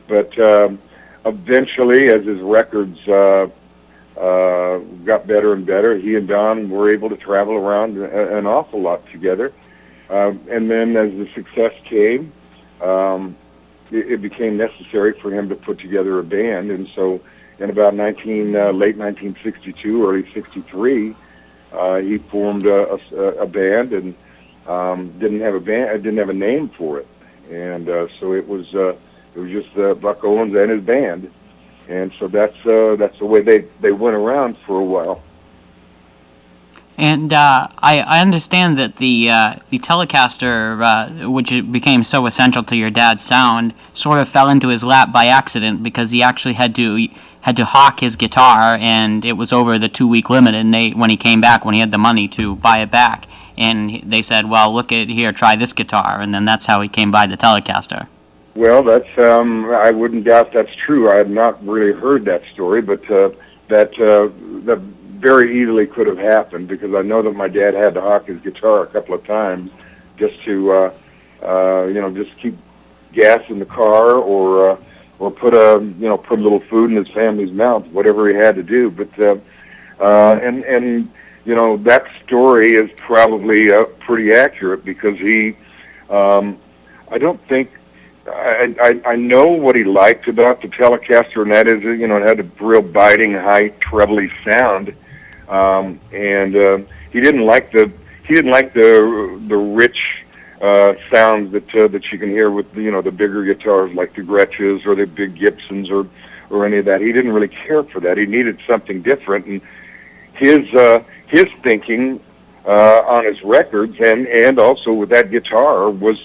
But eventually, as his records got better and better, he and Don were able to travel around an awful lot together. And then as the success came, it became necessary for him to put together a band. And so in about late 1962, early 63, he formed a band and didn't have a name for it. And so it was just Buck Owens and his band. And so that's the way they went around for a while. And I understand that the Telecaster, which became so essential to your dad's sound, sort of fell into his lap by accident because he actually had to hawk his guitar, and it was over the 2-week limit. And when he came back, when he had the money to buy it back, and they said, "Well, look at here, try this guitar," and then that's how he came by the Telecaster. Well, that's I wouldn't doubt that's true. I had not really heard that story, but that very easily could have happened, because I know that my dad had to hawk his guitar a couple of times just to just keep gas in the car, or put a little food in his family's mouth, whatever he had to do. But and that story is probably pretty accurate, because he I don't think I know what he liked about the Telecaster, and that is, it had a real biting, high, trebly sound, and he didn't like the rich sounds that you can hear with the bigger guitars like the Gretches or the big Gibsons or any of that. He didn't really care for that. He needed something different, and his thinking on his records and also with that guitar was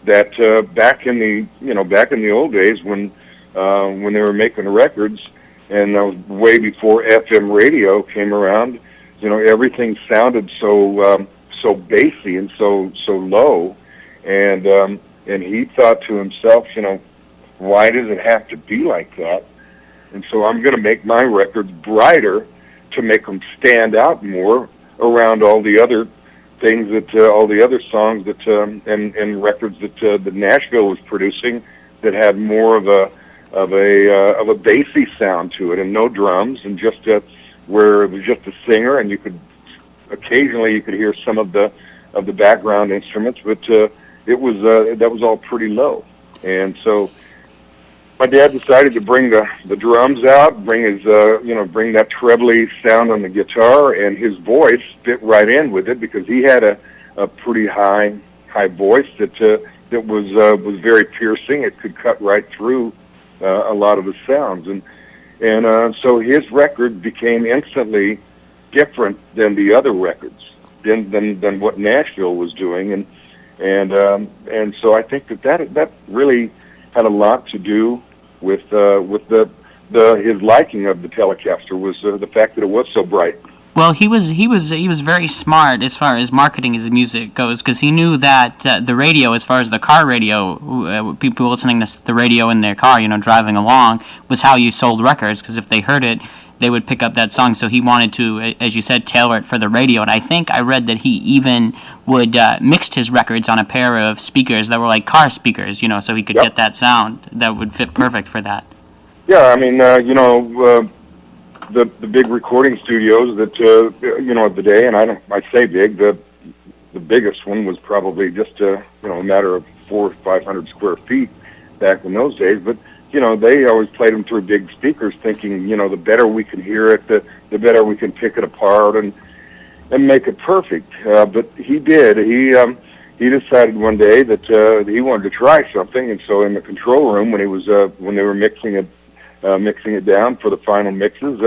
that back in the old days when they were making the records, and way before FM radio came around, everything sounded so bassy and so low, and he thought to himself, why does it have to be like that? And so I'm going to make my records brighter to make them stand out more around all the other things all the other songs and records that Nashville was producing, that had more of a bassy sound to it, and no drums, and just where it was just a singer, and you could occasionally hear some of the background instruments, but that was all pretty low. And so my dad decided to bring the drums out, bring that trebly sound on the guitar, and his voice fit right in with it, because he had a pretty high voice that was very piercing. It could cut right through a lot of the sounds, and so his record became instantly different than the other records, than what Nashville was doing, and so I think that really had a lot to do with his liking of the Telecaster, was the fact that it was so bright. Well, he was very smart as far as marketing his music goes, because he knew that the radio, as far as the car radio, people listening to the radio in their car, driving along, was how you sold records, because if they heard it, they would pick up that song. So he wanted to, as you said, tailor it for the radio. And I think I read that he even would mixed his records on a pair of speakers that were like car speakers, so he could get that sound that would fit perfect for that. Yeah, I mean, the big recording studios that of the day, and I say big, the biggest one was probably just a matter of 400 or 500 square feet back in those days, but they always played them through big speakers, thinking, the better we can hear it, the better we can pick it apart and make it perfect. But he did. He decided one day that he wanted to try something, and so in the control room, when they were mixing it down for the final mixes,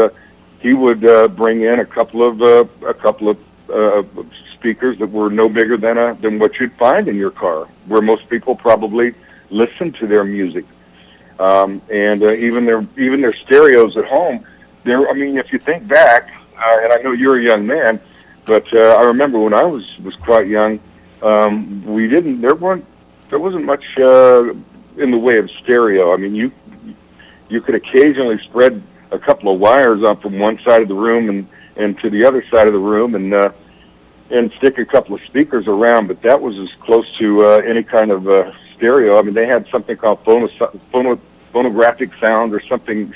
he would bring in a couple of speakers that were no bigger than what you'd find in your car, where most people probably listen to their music. And even their stereos at home. If you think back, and I know you're a young man, but I remember when I was quite young, there wasn't much in the way of stereo. I mean, you could occasionally spread a couple of wires up from one side of the room and to the other side of the room, and stick a couple of speakers around, but that was as close to any kind of stereo. I mean, they had something called phonographic sound or something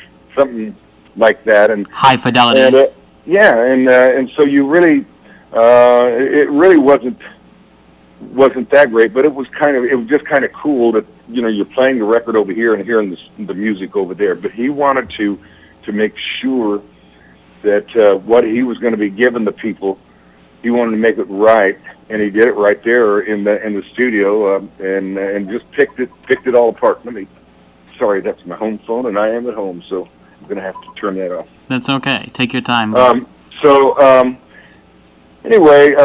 like that, and High fidelity. And so you really, it really wasn't that great, but it was just kind of cool that you're playing the record over here and hearing the music over there. But he wanted to make sure that what he was going to be giving the people, he wanted to make it right, and he did it right there in the studio, and just picked it all apart. Sorry, that's my home phone, and I am at home, so I'm going to have to turn that off. That's okay. Take your time. Anyway,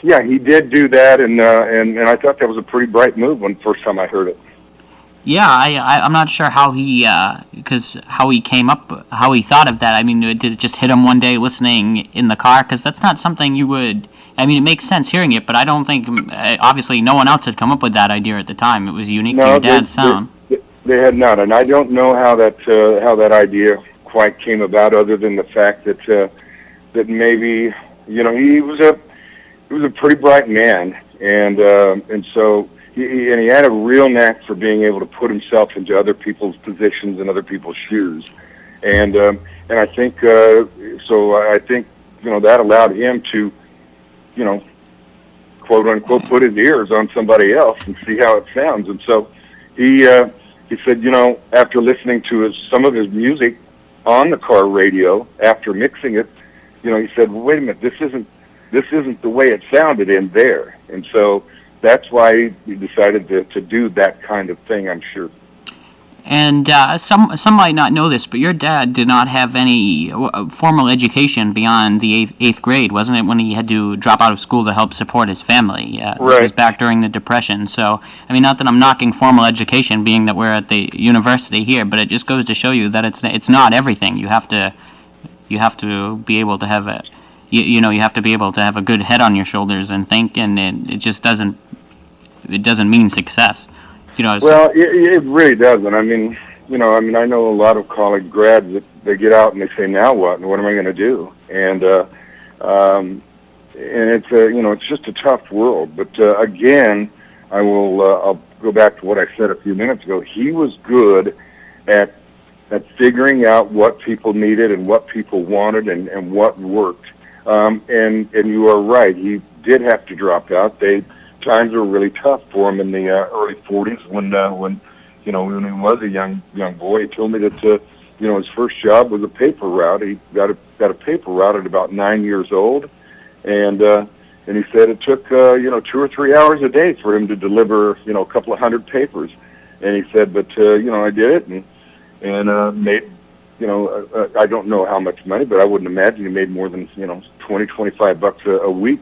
yeah, he did do that, and I thought that was a pretty bright move when the first time I heard it. Yeah, I'm not sure how he came up, how he thought of that. I mean, did it just hit him one day listening in the car? Because that's not something you would. I mean, it makes sense hearing it, but I don't think, obviously, no one else had come up with that idea at the time. It was unique to your dad's sound. They had not, and I don't know how that idea quite came about, other than the fact that maybe he was a pretty bright man, and so he had a real knack for being able to put himself into other people's positions and other people's shoes, and I think that allowed him to quote unquote put his ears on somebody else and see how it sounds, and so he said, after listening to some of his music on the car radio after mixing it, he said, well, wait a minute, this isn't the way it sounded in there. And so that's why he decided to do that kind of thing, I'm sure. And some might not know this, but your dad did not have any formal education beyond the eighth grade, wasn't it, when he had to drop out of school to help support his family? Right. This was back during the Depression. So, I mean, not that I'm knocking formal education, being that we're at the university here, but it just goes to show you that it's not everything. You have to be able to have you have to be able to have a good head on your shoulders and think, and it just doesn't mean success. Well, it really doesn't. I mean, I know a lot of college grads that they get out and they say, now what? And what am I going to do? And it's it's just a tough world. But again, I'll go back to what I said a few minutes ago. He was good at figuring out what people needed and what people wanted and what worked. And you are right. He did have to drop out. Times were really tough for him in the early 40s when he was a young boy. He told me that his first job was a paper route. He got a paper route at about 9 years old, and he said it took 2 or 3 hours a day for him to deliver a couple of hundred papers. And he said, but I did it and made I don't know how much money, but I wouldn't imagine he made more than $20-25 a week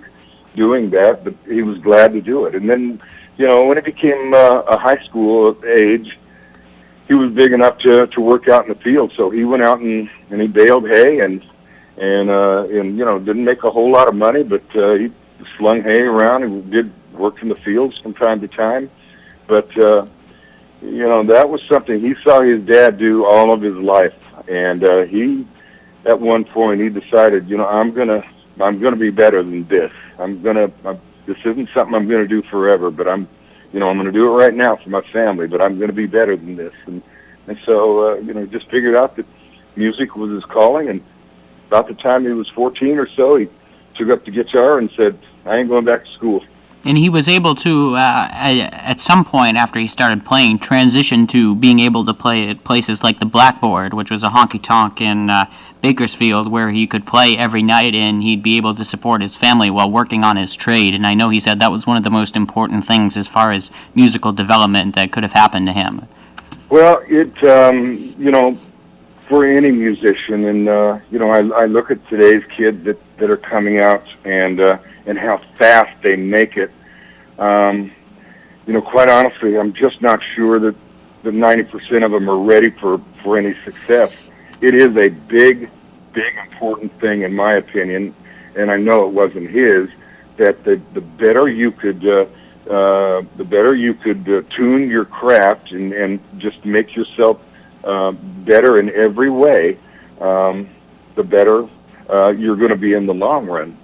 doing that, but he was glad to do it. And then, when it became a high school age, he was big enough to work out in the field. So he went out and he baled hay and didn't make a whole lot of money, but he slung hay around and did work in the fields from time to time. But that was something he saw his dad do all of his life, and he, at one point, he decided, I'm gonna be better than this. This isn't something I'm gonna do forever, but I'm gonna do it right now for my family, but I'm gonna be better than this. And so, just figured out that music was his calling, and about the time he was 14 or so, he took up the guitar and said, I ain't going back to school. And he was able to, at some point after he started playing, transition to being able to play at places like the Blackboard, which was a honky-tonk in Bakersfield, where he could play every night and he'd be able to support his family while working on his trade. And I know he said that was one of the most important things as far as musical development that could have happened to him. Well, for any musician, and I look at today's kids that are coming out and how fast they make it. Quite honestly, I'm just not sure that 90% of them are ready for any success. It is a big, important thing, in my opinion, and I know it wasn't his, that the better you could tune your craft and just make yourself better in every way, the better you're going to be in the long run.